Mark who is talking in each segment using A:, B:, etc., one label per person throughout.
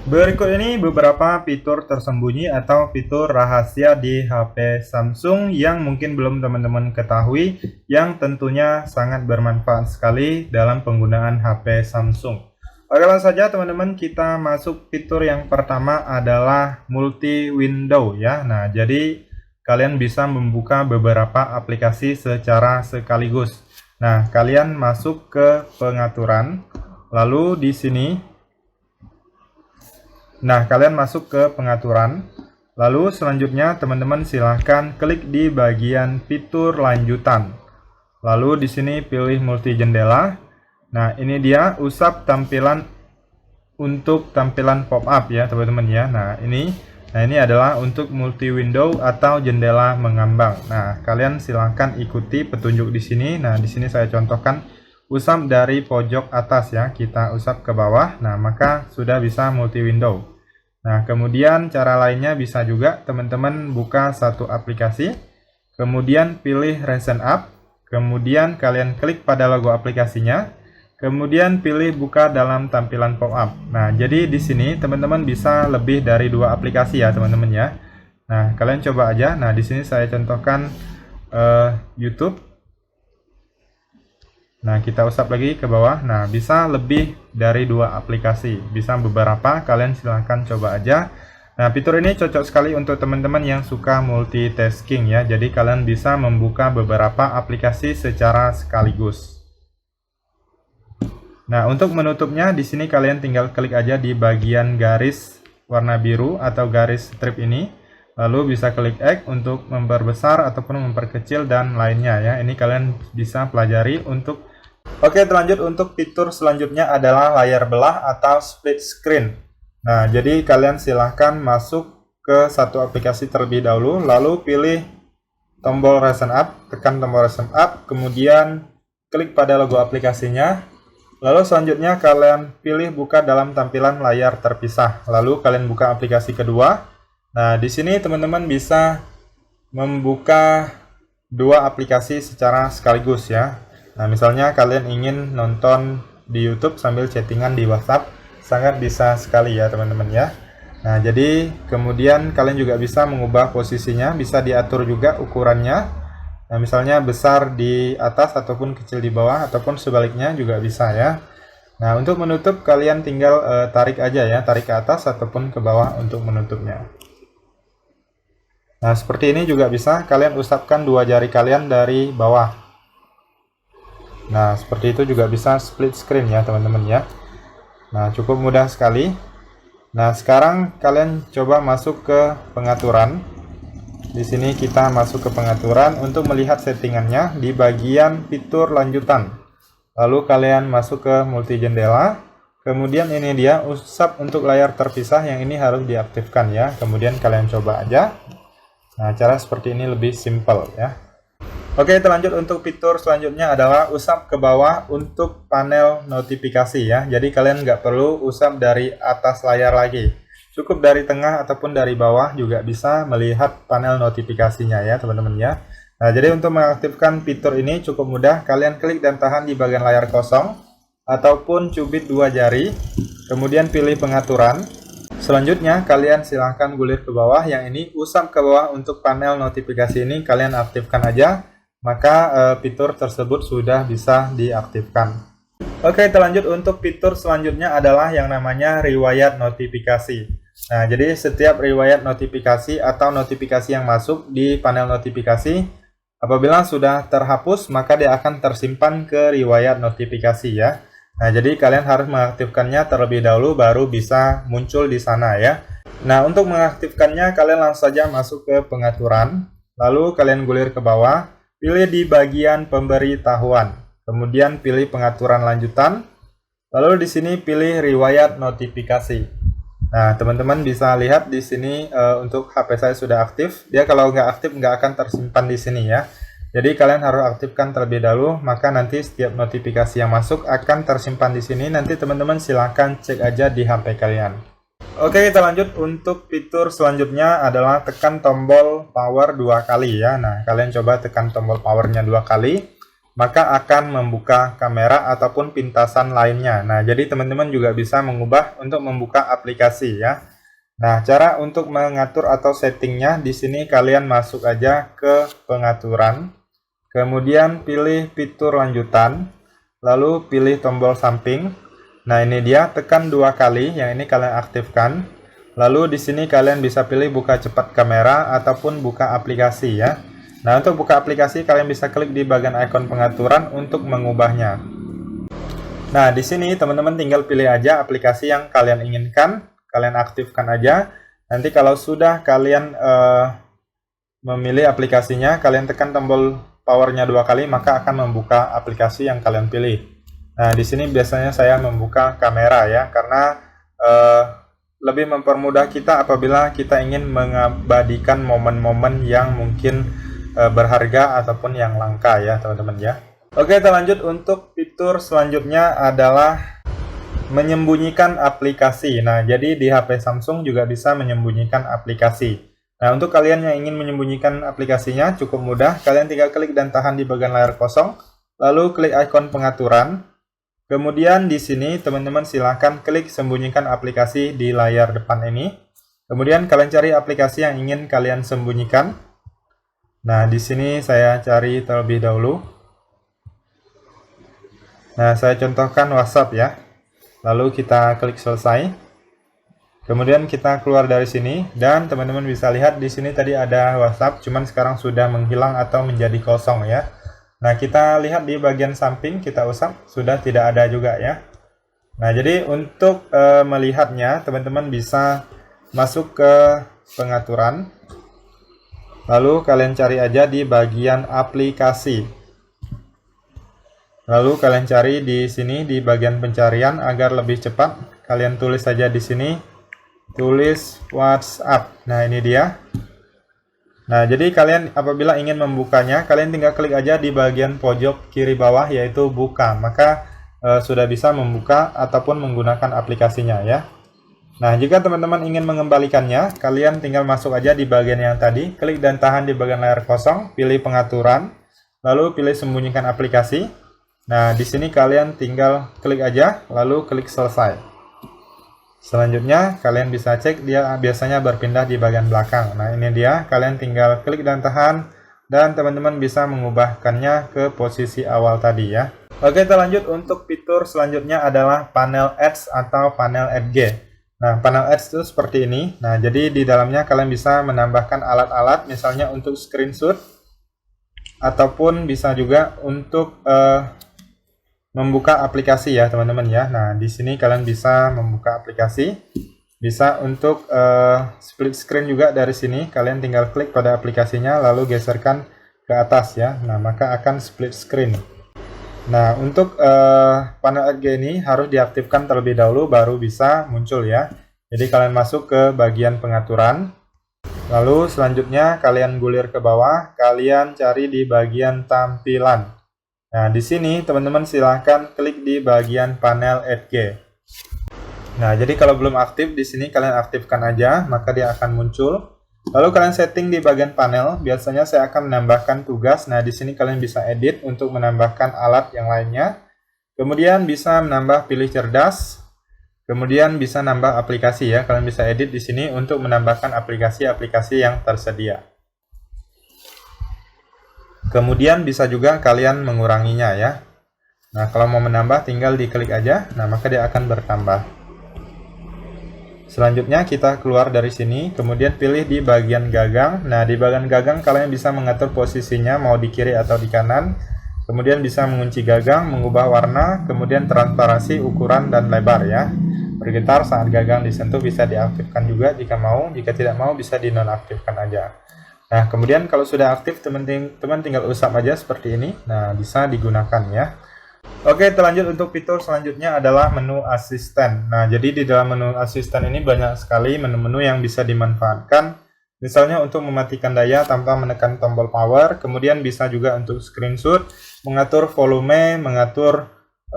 A: Berikut ini beberapa fitur tersembunyi atau fitur rahasia di HP Samsung yang mungkin belum teman-teman ketahui, yang tentunya sangat bermanfaat sekali dalam penggunaan HP Samsung. Oke, langsung saja teman-teman, kita masuk. Fitur yang pertama adalah multi window ya. Nah, jadi kalian bisa membuka beberapa aplikasi secara sekaligus. Nah, kalian masuk ke pengaturan, lalu di sini kalian masuk ke pengaturan, lalu selanjutnya teman-teman silahkan klik di bagian fitur lanjutan. Lalu di sini pilih multi jendela. Nah, ini dia usap tampilan untuk tampilan pop-up ya, teman-teman ya. Nah, ini adalah untuk multi window atau jendela mengambang. Nah, kalian silahkan ikuti petunjuk di sini. Nah, di sini saya contohkan usap dari pojok atas ya, kita usap ke bawah. Nah, maka sudah bisa multi window. Nah, kemudian cara lainnya bisa juga teman-teman buka satu aplikasi, kemudian pilih Recent App, kemudian kalian klik pada logo aplikasinya, kemudian pilih buka dalam tampilan pop-up. Nah, jadi di sini teman-teman bisa lebih dari 2 aplikasi ya, teman-teman ya. Nah, kalian coba aja. Nah, di sini saya contohkan YouTube. Nah, kita usap lagi ke bawah. Nah, bisa lebih dari 2 aplikasi, bisa beberapa, kalian silahkan coba aja. Nah, fitur ini cocok sekali untuk teman-teman yang suka multitasking ya. Jadi kalian bisa membuka beberapa aplikasi secara sekaligus. Nah, untuk menutupnya di sini kalian tinggal klik aja di bagian garis warna biru atau garis strip ini. Lalu bisa klik X untuk memperbesar ataupun memperkecil dan lainnya ya. Ini kalian bisa pelajari untuk. Oke, lanjut untuk fitur selanjutnya adalah layar belah atau split screen. Nah, jadi kalian silahkan masuk ke satu aplikasi terlebih dahulu, lalu pilih tombol Recent App, tekan tombol Recent App, kemudian klik pada logo aplikasinya. Lalu selanjutnya kalian pilih buka dalam tampilan layar terpisah. Lalu kalian buka aplikasi kedua. Nah, di sini teman-teman bisa membuka 2 aplikasi secara sekaligus ya. Nah, misalnya kalian ingin nonton di YouTube sambil chattingan di WhatsApp, sangat bisa sekali ya teman-teman ya. Nah, jadi kemudian kalian juga bisa mengubah posisinya, bisa diatur juga ukurannya. Nah, misalnya besar di atas ataupun kecil di bawah, ataupun sebaliknya juga bisa ya. Nah, untuk menutup kalian tinggal tarik aja ya, tarik ke atas ataupun ke bawah untuk menutupnya. Nah, seperti ini juga bisa, kalian usapkan 2 jari kalian dari bawah. Nah, seperti itu juga bisa split screen ya teman-teman ya. Nah, cukup mudah sekali. Nah, sekarang kalian coba masuk ke pengaturan. Di sini kita masuk ke pengaturan untuk melihat settingannya di bagian fitur lanjutan. Lalu kalian masuk ke multi jendela. Kemudian ini dia usap untuk layar terpisah, yang ini harus diaktifkan ya. Kemudian kalian coba aja. Nah, cara seperti ini lebih simple ya. Oke, lanjut untuk fitur selanjutnya adalah usap ke bawah untuk panel notifikasi ya. Jadi kalian nggak perlu usap dari atas layar lagi. Cukup dari tengah ataupun dari bawah juga bisa melihat panel notifikasinya ya teman-teman ya. Nah, jadi untuk mengaktifkan fitur ini cukup mudah. Kalian klik dan tahan di bagian layar kosong ataupun cubit 2 jari. Kemudian pilih pengaturan. Selanjutnya kalian silahkan gulir ke bawah. Yang ini usap ke bawah untuk panel notifikasi ini kalian aktifkan aja. Maka fitur tersebut sudah bisa diaktifkan. Oke, lanjut untuk fitur selanjutnya adalah yang namanya riwayat notifikasi. Nah, jadi setiap riwayat notifikasi atau notifikasi yang masuk di panel notifikasi, apabila sudah terhapus, maka dia akan tersimpan ke riwayat notifikasi ya. Nah, jadi kalian harus mengaktifkannya terlebih dahulu baru bisa muncul di sana ya. Nah, untuk mengaktifkannya kalian langsung saja masuk ke pengaturan, lalu kalian gulir ke bawah. Pilih di bagian pemberitahuan, kemudian pilih pengaturan lanjutan, lalu di sini pilih riwayat notifikasi. Nah, teman-teman bisa lihat di sini untuk HP saya sudah aktif. Dia kalau nggak aktif nggak akan tersimpan di sini ya. Jadi kalian harus aktifkan terlebih dahulu, maka nanti setiap notifikasi yang masuk akan tersimpan di sini. Nanti teman-teman silahkan cek aja di HP kalian. Oke, kita lanjut untuk fitur selanjutnya adalah tekan tombol power 2 kali ya. Nah, kalian coba tekan tombol powernya 2 kali. maka akan membuka kamera ataupun pintasan lainnya. Nah, jadi teman-teman juga bisa mengubah untuk membuka aplikasi ya. Nah, cara untuk mengatur atau settingnya di sini kalian masuk aja ke pengaturan, kemudian pilih fitur lanjutan, lalu pilih tombol samping. Nah, ini dia, tekan 2 kali, yang ini kalian aktifkan. Lalu di sini kalian bisa pilih buka cepat kamera ataupun buka aplikasi ya. Nah, untuk buka aplikasi kalian bisa klik di bagian ikon pengaturan untuk mengubahnya. Nah, di sini teman-teman tinggal pilih aja aplikasi yang kalian inginkan, kalian aktifkan aja. Nanti kalau sudah kalian memilih aplikasinya, kalian tekan tombol powernya 2 kali, maka akan membuka aplikasi yang kalian pilih. Nah, di sini biasanya saya membuka kamera ya, karena lebih mempermudah kita apabila kita ingin mengabadikan momen-momen yang mungkin berharga ataupun yang langka ya teman-teman ya. Oke, kita lanjut. Untuk fitur selanjutnya adalah menyembunyikan aplikasi. Nah, jadi di HP Samsung juga bisa menyembunyikan aplikasi. Nah, untuk kalian yang ingin menyembunyikan aplikasinya cukup mudah. Kalian tinggal klik dan tahan di bagian layar kosong, lalu klik ikon pengaturan. Kemudian di sini teman-teman silahkan klik sembunyikan aplikasi di layar depan ini. Kemudian kalian cari aplikasi yang ingin kalian sembunyikan. Nah, di sini saya cari terlebih dahulu. Nah, saya contohkan WhatsApp ya. Lalu kita klik selesai. Kemudian kita keluar dari sini dan teman-teman bisa lihat di sini tadi ada WhatsApp, cuman sekarang sudah menghilang atau menjadi kosong ya. Nah, kita lihat di bagian samping, kita usap, sudah tidak ada juga ya. Nah, jadi untuk melihatnya, teman-teman bisa masuk ke pengaturan. Lalu kalian cari aja di bagian aplikasi. Lalu kalian cari di sini di bagian pencarian agar lebih cepat. Kalian tulis saja di sini, tulis WhatsApp. Nah, ini dia. Nah, jadi kalian apabila ingin membukanya, kalian tinggal klik aja di bagian pojok kiri bawah yaitu buka. Maka sudah bisa membuka ataupun menggunakan aplikasinya ya. Nah, jika teman-teman ingin mengembalikannya, kalian tinggal masuk aja di bagian yang tadi, klik dan tahan di bagian layar kosong, pilih pengaturan, lalu pilih sembunyikan aplikasi. Nah, di sini kalian tinggal klik aja, lalu klik selesai. Selanjutnya, kalian bisa cek dia biasanya berpindah di bagian belakang. Nah, ini dia. Kalian tinggal klik dan tahan, dan teman-teman bisa mengubahkannya ke posisi awal tadi ya. Oke, kita lanjut. Untuk fitur selanjutnya adalah panel Ads atau panel AdG. Nah, panel Ads itu seperti ini. Nah, jadi di dalamnya kalian bisa menambahkan alat-alat, misalnya untuk screenshot, ataupun bisa juga untuk membuka aplikasi ya teman-teman ya. Nah, di sini kalian bisa membuka aplikasi, bisa untuk split screen juga dari sini. Kalian tinggal klik pada aplikasinya lalu geserkan ke atas ya. Nah, maka akan split screen. Nah, untuk panel AdG ini harus diaktifkan terlebih dahulu baru bisa muncul ya. Jadi kalian masuk ke bagian pengaturan. Lalu selanjutnya kalian gulir ke bawah, kalian cari di bagian tampilan. Nah, di sini teman-teman silahkan klik di bagian panel AdG. Nah, jadi kalau belum aktif di sini kalian aktifkan aja, maka dia akan muncul. Lalu kalian setting di bagian panel. Biasanya saya akan menambahkan tugas. Nah, di sini kalian bisa edit untuk menambahkan alat yang lainnya. Kemudian bisa menambah pilih cerdas. Kemudian bisa nambah aplikasi ya. Kalian bisa edit di sini untuk menambahkan aplikasi-aplikasi yang tersedia. Kemudian bisa juga kalian menguranginya ya. Nah, kalau mau menambah tinggal diklik aja. Nah, maka dia akan bertambah. Selanjutnya kita keluar dari sini, kemudian pilih di bagian gagang. Nah, di bagian gagang kalian bisa mengatur posisinya mau di kiri atau di kanan. Kemudian bisa mengunci gagang, mengubah warna, kemudian transparansi, ukuran, dan lebar ya. Bergetar saat gagang disentuh bisa diaktifkan juga jika mau. Jika tidak mau bisa dinonaktifkan aja. Nah, kemudian kalau sudah aktif, teman-teman tinggal usap aja seperti ini. Nah, bisa digunakan ya. Oke, kita lanjut. Untuk fitur selanjutnya adalah menu asisten. Nah, jadi di dalam menu asisten ini banyak sekali menu-menu yang bisa dimanfaatkan. Misalnya untuk mematikan daya tanpa menekan tombol power. Kemudian bisa juga untuk screenshot, mengatur volume, mengatur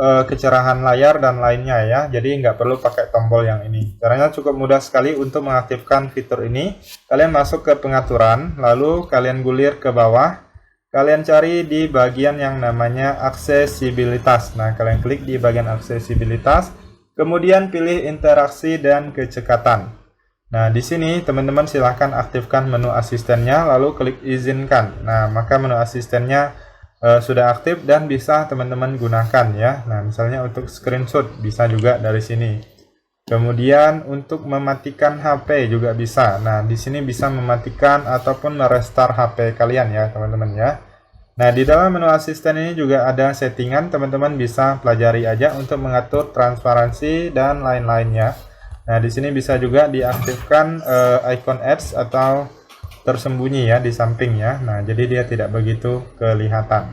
A: kecerahan layar dan lainnya ya. Jadi nggak perlu pakai tombol yang ini. Caranya cukup mudah sekali untuk mengaktifkan fitur ini. Kalian masuk ke pengaturan, lalu kalian gulir ke bawah, kalian cari di bagian yang namanya aksesibilitas. Nah, kalian klik di bagian aksesibilitas, kemudian pilih interaksi dan kecekatan. Nah, di sini teman-teman silahkan aktifkan menu asistennya, lalu klik izinkan. Nah, maka menu asistennya sudah aktif dan bisa teman-teman gunakan ya. Nah, misalnya untuk screenshot bisa juga dari sini. Kemudian untuk mematikan HP juga bisa. Nah, di sini bisa mematikan ataupun merestart HP kalian ya, teman-teman ya. Nah, di dalam menu asisten ini juga ada settingan, teman-teman bisa pelajari aja untuk mengatur transparansi dan lain-lainnya. Nah, di sini bisa juga diaktifkan icon ads atau tersembunyi ya di sampingnya. Nah, jadi dia tidak begitu kelihatan.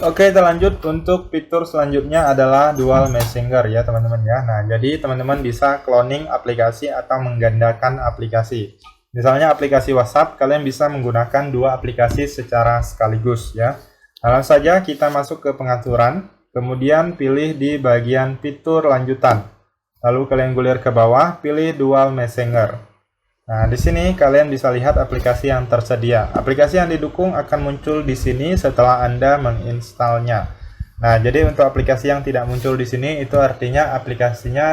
A: Oke, kita lanjut untuk fitur selanjutnya adalah dual messenger ya teman-teman ya. Nah, jadi teman-teman bisa cloning aplikasi atau menggandakan aplikasi. Misalnya aplikasi WhatsApp, kalian bisa menggunakan dua aplikasi secara sekaligus ya. Langsung saja kita masuk ke pengaturan, kemudian pilih di bagian fitur lanjutan. Lalu kalian gulir ke bawah, pilih dual messenger. Nah, di sini kalian bisa lihat aplikasi yang tersedia. Aplikasi yang didukung akan muncul di sini setelah Anda menginstalnya. Nah, jadi untuk aplikasi yang tidak muncul di sini, itu artinya aplikasinya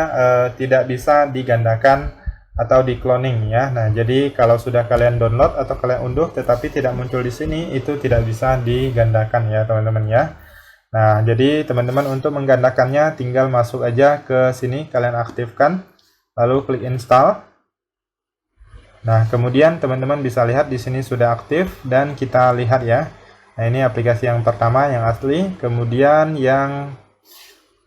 A: tidak bisa digandakan atau di-cloning ya. Nah, jadi kalau sudah kalian download atau kalian unduh tetapi tidak muncul di sini, itu tidak bisa digandakan ya, teman-teman ya. Nah, jadi teman-teman untuk menggandakannya tinggal masuk aja ke sini, kalian aktifkan, lalu klik install. Nah, kemudian teman-teman bisa lihat di sini sudah aktif dan kita lihat ya. Nah, ini aplikasi yang pertama yang asli, kemudian yang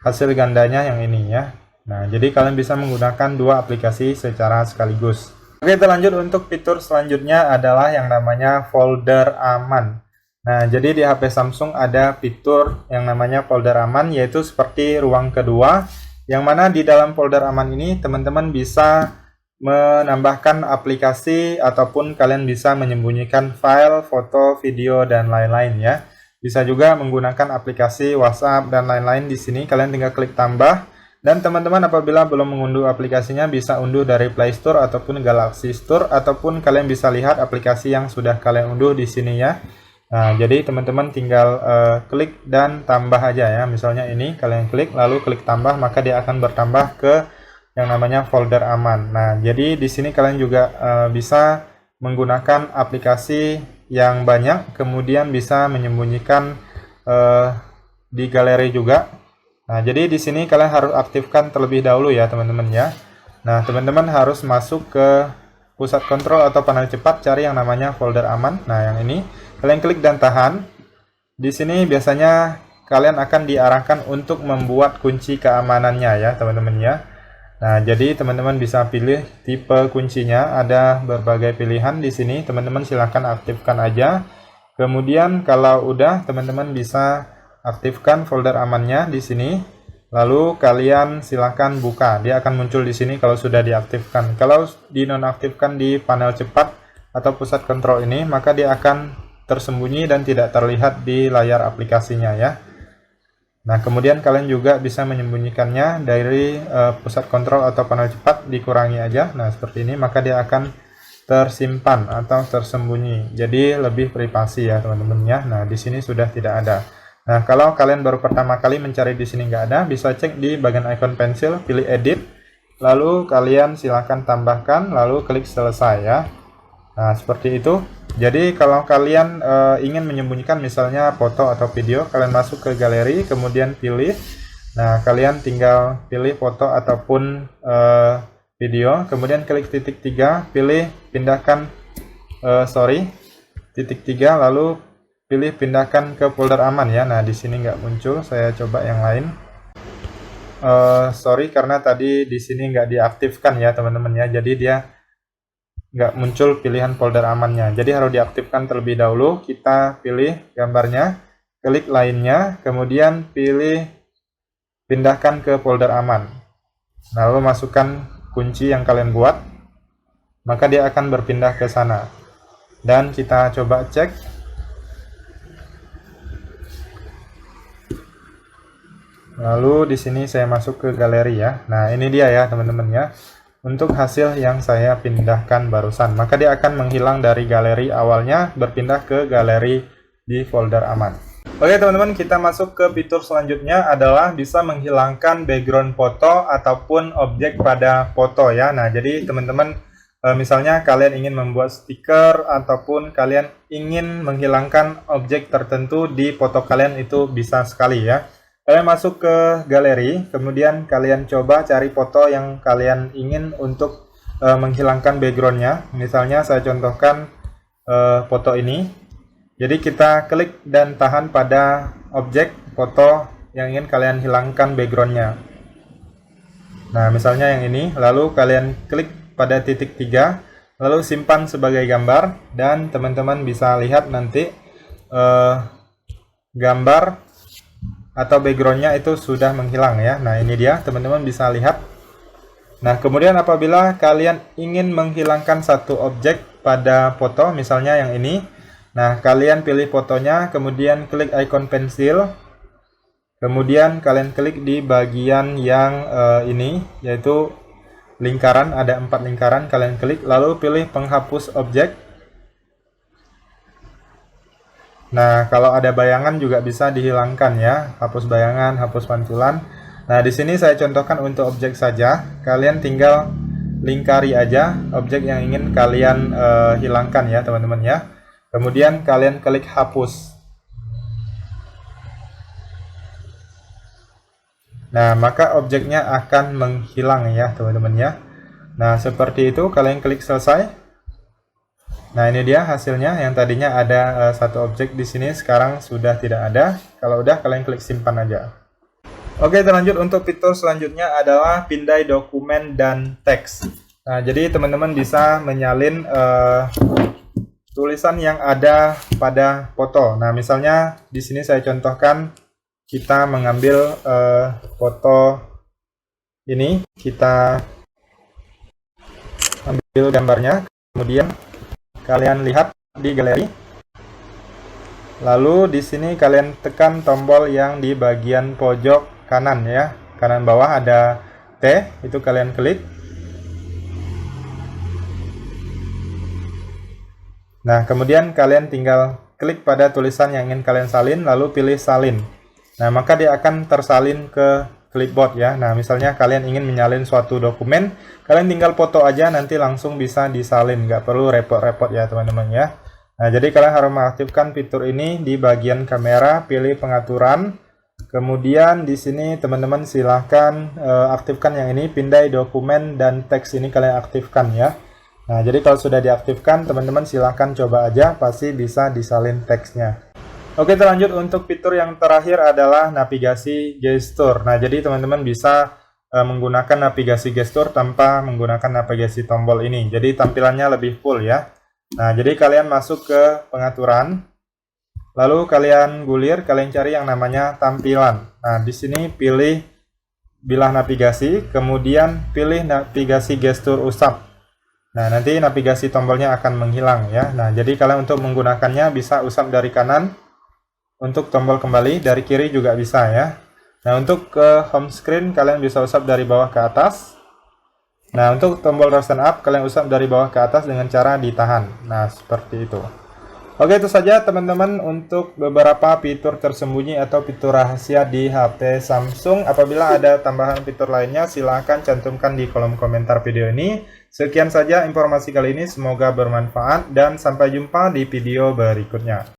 A: hasil gandanya yang ini ya. Nah, jadi kalian bisa menggunakan dua aplikasi secara sekaligus. Oke, kita lanjut untuk fitur selanjutnya adalah yang namanya folder aman. Nah, jadi di HP Samsung ada fitur yang namanya folder aman, yaitu seperti ruang kedua, yang mana di dalam folder aman ini teman-teman bisa menambahkan aplikasi ataupun kalian bisa menyembunyikan file, foto, video, dan lain-lain ya. Bisa juga menggunakan aplikasi WhatsApp dan lain-lain di sini. Kalian tinggal klik tambah. Dan teman-teman apabila belum mengunduh aplikasinya bisa unduh dari Play Store ataupun Galaxy Store, ataupun kalian bisa lihat aplikasi yang sudah kalian unduh di sini ya. Nah, jadi teman-teman tinggal klik dan tambah aja ya. Misalnya ini kalian klik lalu klik tambah, maka dia akan bertambah ke yang namanya folder aman. Nah, jadi di sini kalian juga bisa menggunakan aplikasi yang banyak, kemudian bisa menyembunyikan di galeri juga. Nah, jadi di sini kalian harus aktifkan terlebih dahulu ya, teman-teman ya. Nah, teman-teman harus masuk ke pusat kontrol atau panel cepat, cari yang namanya folder aman. Nah, yang ini kalian klik dan tahan. Di sini biasanya kalian akan diarahkan untuk membuat kunci keamanannya ya, teman-teman ya. Nah, jadi teman-teman bisa pilih tipe kuncinya, ada berbagai pilihan di sini. Teman-teman silahkan aktifkan aja. Kemudian kalau udah, teman-teman bisa aktifkan folder amannya di sini. Lalu kalian silahkan buka. Dia akan muncul di sini kalau sudah diaktifkan. Kalau dinonaktifkan di panel cepat atau pusat kontrol ini, maka dia akan tersembunyi dan tidak terlihat di layar aplikasinya ya. Nah, kemudian kalian juga bisa menyembunyikannya dari pusat kontrol atau panel cepat, dikurangi aja. Nah, seperti ini, maka dia akan tersimpan atau tersembunyi. Jadi lebih privasi ya, teman-teman ya. Nah, di sini sudah tidak ada. Nah, kalau kalian baru pertama kali mencari di sini nggak ada, bisa cek di bagian icon pensil, pilih edit, lalu kalian silahkan tambahkan, lalu klik selesai ya. Nah, seperti itu. Jadi kalau kalian ingin menyembunyikan misalnya foto atau video, kalian masuk ke galeri, kemudian pilih. Nah, kalian tinggal pilih foto ataupun video, kemudian klik titik 3, pilih pindahkan titik 3, lalu pilih pindahkan ke folder aman ya. Nah, di sini nggak muncul, saya coba yang lain. Sorry karena tadi di sini nggak diaktifkan ya, teman-teman ya. Jadi dia nggak muncul pilihan folder amannya. Jadi harus diaktifkan terlebih dahulu. Kita pilih gambarnya, klik lainnya, kemudian pilih pindahkan ke folder aman. Nah, lalu masukkan kunci yang kalian buat, maka dia akan berpindah ke sana. Dan kita coba cek. Lalu di sini saya masuk ke galeri ya. Nah, ini dia ya, teman-teman ya. Untuk hasil yang saya pindahkan barusan, maka dia akan menghilang dari galeri awalnya, berpindah ke galeri di folder aman. Oke teman-teman, kita masuk ke fitur selanjutnya adalah bisa menghilangkan background foto ataupun objek pada foto ya. Nah, jadi teman-teman misalnya kalian ingin membuat stiker ataupun kalian ingin menghilangkan objek tertentu di foto kalian, itu bisa sekali ya. Kalian masuk ke galeri, kemudian kalian coba cari foto yang kalian ingin untuk menghilangkan backgroundnya. Misalnya saya contohkan foto ini. Jadi kita klik dan tahan pada objek foto yang ingin kalian hilangkan backgroundnya. Nah, misalnya yang ini, lalu kalian klik pada titik 3, lalu simpan sebagai gambar, dan teman-teman bisa lihat nanti gambar atau backgroundnya itu sudah menghilang ya. Nah, ini dia, teman-teman bisa lihat. Nah, kemudian apabila kalian ingin menghilangkan satu objek pada foto, misalnya yang ini, nah, kalian pilih fotonya, kemudian klik icon pensil, kemudian kalian klik di bagian yang ini, yaitu lingkaran, ada 4 lingkaran, kalian klik, lalu pilih penghapus objek. Nah, kalau ada bayangan juga bisa dihilangkan ya, hapus bayangan, hapus pantulan. Nah, di sini saya contohkan untuk objek saja, kalian tinggal lingkari aja objek yang ingin kalian hilangkan ya teman-teman ya. Kemudian kalian klik hapus. Nah, maka objeknya akan menghilang ya teman-teman ya. Nah, seperti itu, kalian klik selesai. Nah, ini dia hasilnya, yang tadinya ada satu objek di sini sekarang sudah tidak ada. Kalau udah, kalian klik simpan aja. Oke, terlanjut untuk fitur selanjutnya adalah pindai dokumen dan teks. Nah, jadi teman-teman bisa menyalin tulisan yang ada pada foto. Nah, misalnya di sini saya contohkan kita mengambil foto ini, kita ambil gambarnya, kemudian kalian lihat di galeri. Lalu di sini kalian tekan tombol yang di bagian pojok kanan ya, kanan bawah ada T, itu kalian klik. Nah, kemudian kalian tinggal klik pada tulisan yang ingin kalian salin, lalu pilih salin. Nah, maka dia akan tersalin ke clipboard ya. Nah, misalnya kalian ingin menyalin suatu dokumen, kalian tinggal foto aja, nanti langsung bisa disalin, nggak perlu repot-repot ya teman-teman ya. Nah, jadi kalian harus mengaktifkan fitur ini di bagian kamera, pilih pengaturan. Kemudian di sini teman-teman silahkan aktifkan yang ini, pindai dokumen dan teks ini kalian aktifkan ya. Nah, jadi kalau sudah diaktifkan, teman-teman silahkan coba aja, pasti bisa disalin teksnya. Oke, terlanjut untuk fitur yang terakhir adalah navigasi gestur. Nah, jadi teman-teman bisa menggunakan navigasi gestur tanpa menggunakan navigasi tombol ini. Jadi tampilannya lebih full ya. Nah, jadi kalian masuk ke pengaturan, lalu kalian gulir, kalian cari yang namanya tampilan. Nah, di sini pilih bilah navigasi, kemudian pilih navigasi gestur usap. Nah, nanti navigasi tombolnya akan menghilang ya. Nah, jadi kalian untuk menggunakannya bisa usap dari kanan. Untuk tombol kembali dari kiri juga bisa ya. Nah, untuk ke home screen kalian bisa usap dari bawah ke atas. Nah, untuk tombol rotation up kalian usap dari bawah ke atas dengan cara ditahan. Nah, seperti itu. Oke, itu saja teman-teman untuk beberapa fitur tersembunyi atau fitur rahasia di HP Samsung. Apabila ada tambahan fitur lainnya, silahkan cantumkan di kolom komentar video ini. Sekian saja informasi kali ini, semoga bermanfaat dan sampai jumpa di video berikutnya.